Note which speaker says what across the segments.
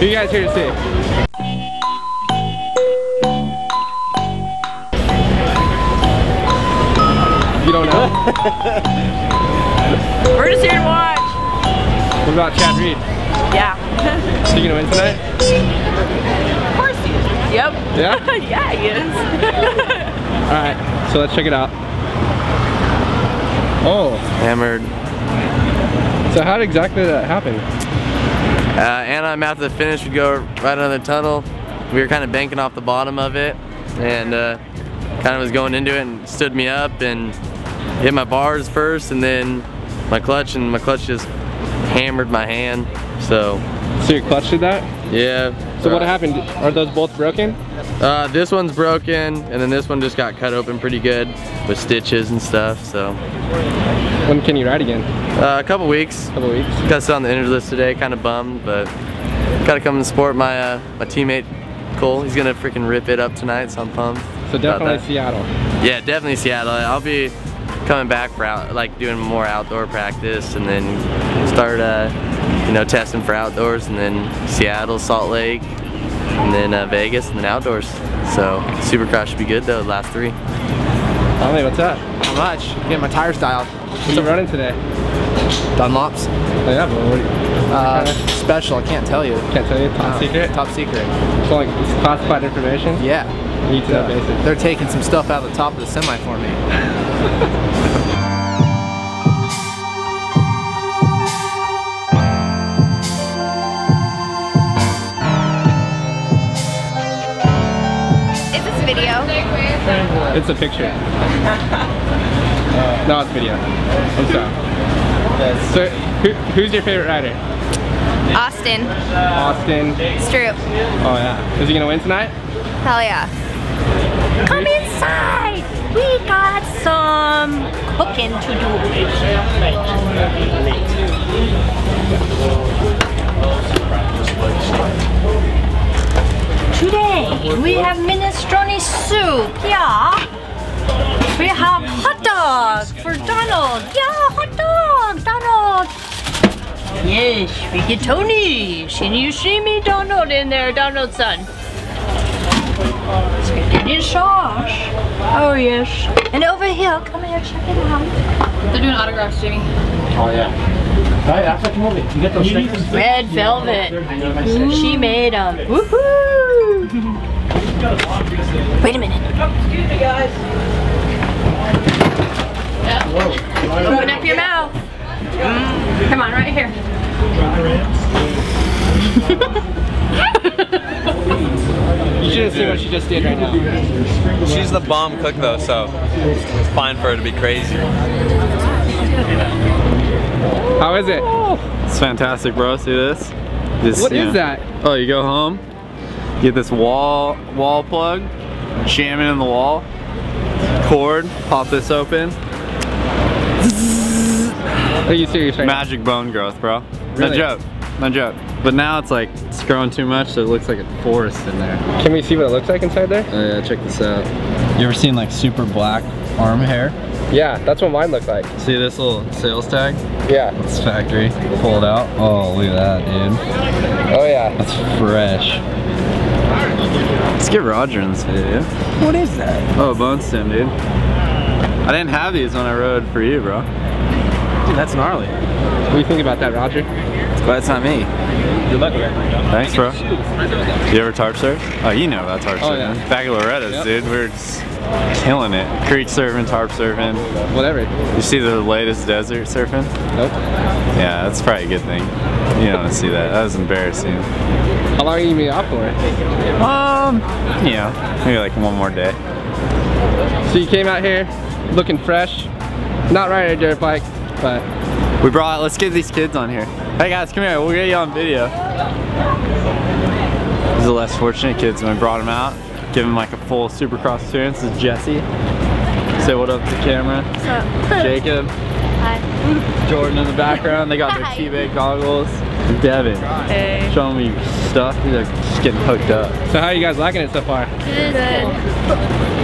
Speaker 1: Who you guys here to see? You don't know?
Speaker 2: We're just here to watch.
Speaker 1: What about Chad Reed?
Speaker 2: Yeah.
Speaker 1: Is he gonna win tonight?
Speaker 2: Of course he is. Yep.
Speaker 1: Yeah?
Speaker 2: Yeah, he is.
Speaker 1: Alright, so let's check it out. Oh.
Speaker 3: Hammered.
Speaker 1: So how exactly did that happen?
Speaker 3: Anna, after the finish, would go right under the tunnel. We were kind of banking off the bottom of it, and kind of was going into it and stood me up and hit my bars first, and then my clutch just hammered my hand. So
Speaker 1: your clutch did that?
Speaker 3: Yeah.
Speaker 1: So what happened? Are those both broken?
Speaker 3: This one's broken, and then this one just got cut open pretty good with stitches and stuff. So
Speaker 1: when can you ride again?
Speaker 3: A couple weeks. Got to sit on the injured list today, kind of bummed, but got to come and support my my teammate Cole. He's gonna freaking rip it up tonight, so I'm pumped.
Speaker 1: So definitely Seattle.
Speaker 3: Yeah, definitely Seattle. I'll be coming back for like doing more outdoor practice, and then start you know, testing for outdoors, and then Seattle, Salt Lake, and then Vegas, and then outdoors. So Supercross should be good though, the last 3.
Speaker 1: Tell me, what's up?
Speaker 4: Not much. Getting my tires dialed.
Speaker 1: What's up running today?
Speaker 4: Dunlops.
Speaker 1: Oh yeah, but what
Speaker 4: special, I can't tell you.
Speaker 1: Can't tell you? Top secret?
Speaker 4: Top secret.
Speaker 1: So like, it's classified information?
Speaker 4: Yeah.
Speaker 1: Need to know basics.
Speaker 4: They're taking some stuff out of the top of the semi for me.
Speaker 2: Is this video?
Speaker 1: It's a picture. No, it's video. I'm sorry. So, who's your favorite rider?
Speaker 2: Austin.
Speaker 1: Austin.
Speaker 2: Stroop.
Speaker 1: Oh yeah. Is he gonna win tonight?
Speaker 2: Hell yeah. Come inside. We got some cooking to do. Today we have minestrone soup. Yeah. We have hot dog for Donald. Yeah, hot dog, Donald. Yes, we get Tony. Can you see me, Donald, in there, Donald's son? Spaghetti sauce. Oh yes. And over here, come here, check it out. They're doing autographs, Jimmy.
Speaker 1: Oh yeah. Alright, that's what you want me. You get those stickers?
Speaker 2: Red velvet. She made them. Woohoo! Wait a minute.
Speaker 5: Excuse me, guys.
Speaker 2: Open up your mouth. Come on, right here.
Speaker 1: You should have seen what she just did right now.
Speaker 6: She's the bomb cook though, so it's fine for her to be crazy.
Speaker 1: How is it?
Speaker 6: It's fantastic, bro. See this?
Speaker 1: What is that?
Speaker 6: Oh, you go home, get this wall plug, jam it in the wall, cord, pop this open.
Speaker 1: Are you serious right
Speaker 6: Magic bone growth, bro.
Speaker 1: Really?
Speaker 6: No joke. But now it's growing too much, so it looks like a forest in there.
Speaker 1: now? Can we see what it looks like inside there?
Speaker 6: Oh yeah, check this out. You ever seen like super black arm hair?
Speaker 1: Yeah, that's what mine looked like.
Speaker 6: See this little sales tag?
Speaker 1: Yeah.
Speaker 6: It's factory. Pull it out. Oh, look at that, dude.
Speaker 1: Oh yeah.
Speaker 6: That's fresh. Let's get Roger in this video.
Speaker 4: What is that?
Speaker 6: Oh, bone stem, dude. I didn't have these when I rode for you, bro.
Speaker 4: Dude, that's gnarly.
Speaker 1: What do you think about that, Roger?
Speaker 6: But it's not me.
Speaker 1: Good luck with it.
Speaker 6: Thanks, bro. You ever tarp surf? Oh, you know about tarp surfing.
Speaker 1: Yeah.
Speaker 6: Back at Loretta's, dude. We were just killing it. Creek surfing, tarp surfing.
Speaker 1: Whatever.
Speaker 6: You see the latest desert surfing?
Speaker 1: Nope.
Speaker 6: Yeah, that's probably a good thing. You don't want to see that. That was embarrassing.
Speaker 1: How long are you gonna be off for?
Speaker 6: You know, maybe like one more day.
Speaker 1: So you came out here looking fresh. Not riding a dirt bike, but
Speaker 6: We brought, let's get these kids on here. Hey guys, come here, we'll get you on video. These are the less fortunate kids when we brought them out. Give them like a full Supercross experience. This is Jesse. Say what up to the camera.
Speaker 2: What's up?
Speaker 6: Jacob.
Speaker 2: Hi.
Speaker 6: Jordan in the background. They got their
Speaker 2: Hi.
Speaker 6: T-Bag goggles. Devin.
Speaker 2: Hey.
Speaker 6: Showing me stuff. He's like just getting hooked up.
Speaker 1: so how are you guys liking it so far?
Speaker 2: Good.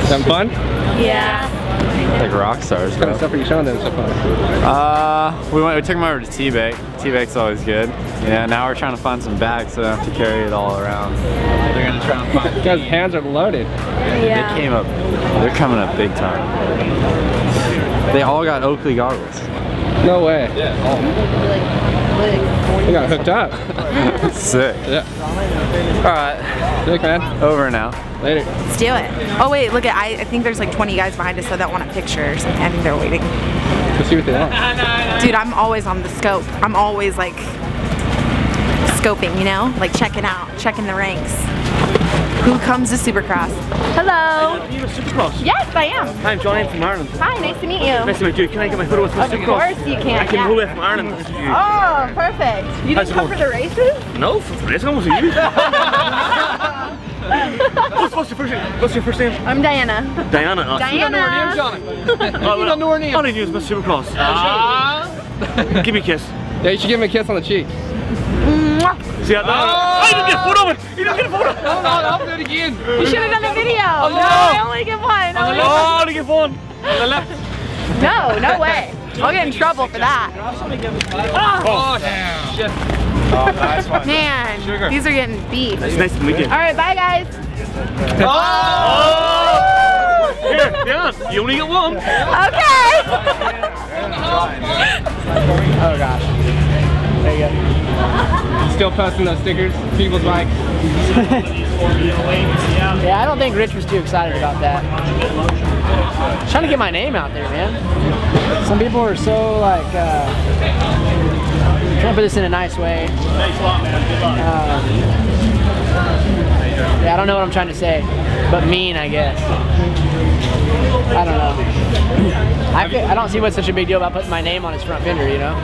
Speaker 1: Having fun?
Speaker 2: Yeah.
Speaker 6: Like rock stars,
Speaker 1: What kind of
Speaker 6: bro.
Speaker 1: stuff are you showing them so far?
Speaker 6: We took them over to T-Bag. T-Bag's always good. Yeah, now we're trying to find some bags so I don't have to carry it all around. They're gonna try and find
Speaker 1: You guys' hands are loaded.
Speaker 2: Yeah.
Speaker 6: They came up, they're coming up big time. They all got Oakley goggles.
Speaker 1: No way. They got hooked up.
Speaker 6: Sick.
Speaker 1: Yeah.
Speaker 6: Alright,
Speaker 1: Sick, man.
Speaker 6: over now.
Speaker 1: Later.
Speaker 5: Let's do it. Oh wait, look at, I think there's like 20 guys behind us that want a picture or something. I think they're waiting.
Speaker 1: Let's see what they want.
Speaker 5: Dude, I'm always on the scope. I'm always like scoping, you know? Like checking the ranks. Who comes to Supercross? Hello.
Speaker 7: You know Supercross?
Speaker 5: Yes, I am.
Speaker 7: Hi, I'm Johnny from Ireland.
Speaker 5: Hi, nice to meet you.
Speaker 7: Nice to meet you. Can I get my photo with
Speaker 5: Of
Speaker 7: Supercross?
Speaker 5: course you can.
Speaker 7: I came all the way from Ireland.
Speaker 5: Oh, perfect. You
Speaker 7: How's
Speaker 5: didn't
Speaker 7: it
Speaker 5: come for
Speaker 7: going?
Speaker 5: the races?
Speaker 7: No, for the race, I'm with you. what's your first name?
Speaker 5: I'm Diana.
Speaker 7: Diana.
Speaker 5: Diana.
Speaker 7: You don't know her name. All I knew is Miss Supercross. Give me a kiss.
Speaker 1: Yeah, you should give him a kiss on the cheek.
Speaker 7: See how that? I didn't get a photo of it. You didn't get a photo.
Speaker 1: I'll do it again.
Speaker 5: You should have done a video.
Speaker 7: no.
Speaker 5: No, I only get one.
Speaker 7: Oh, I didn't get one.
Speaker 5: No, no way. I'll get in trouble for that.
Speaker 1: Oh, shit.
Speaker 6: Oh, nice one.
Speaker 5: Man, these are getting beat.
Speaker 7: It's nice to meet you.
Speaker 5: All right, bye guys.
Speaker 7: Oh! Here, yeah, you only get one.
Speaker 5: Okay.
Speaker 1: Oh, gosh. There you go. Still posting those stickers, people's bikes.
Speaker 4: Yeah, I don't think Rich was too excited about that. Just trying to get my name out there, man. Some people are so like, trying to put this in a nice way. Yeah, I don't know what I'm trying to say, but mean, I guess. I don't know. I don't see what's such a big deal about putting my name on his front fender, you know?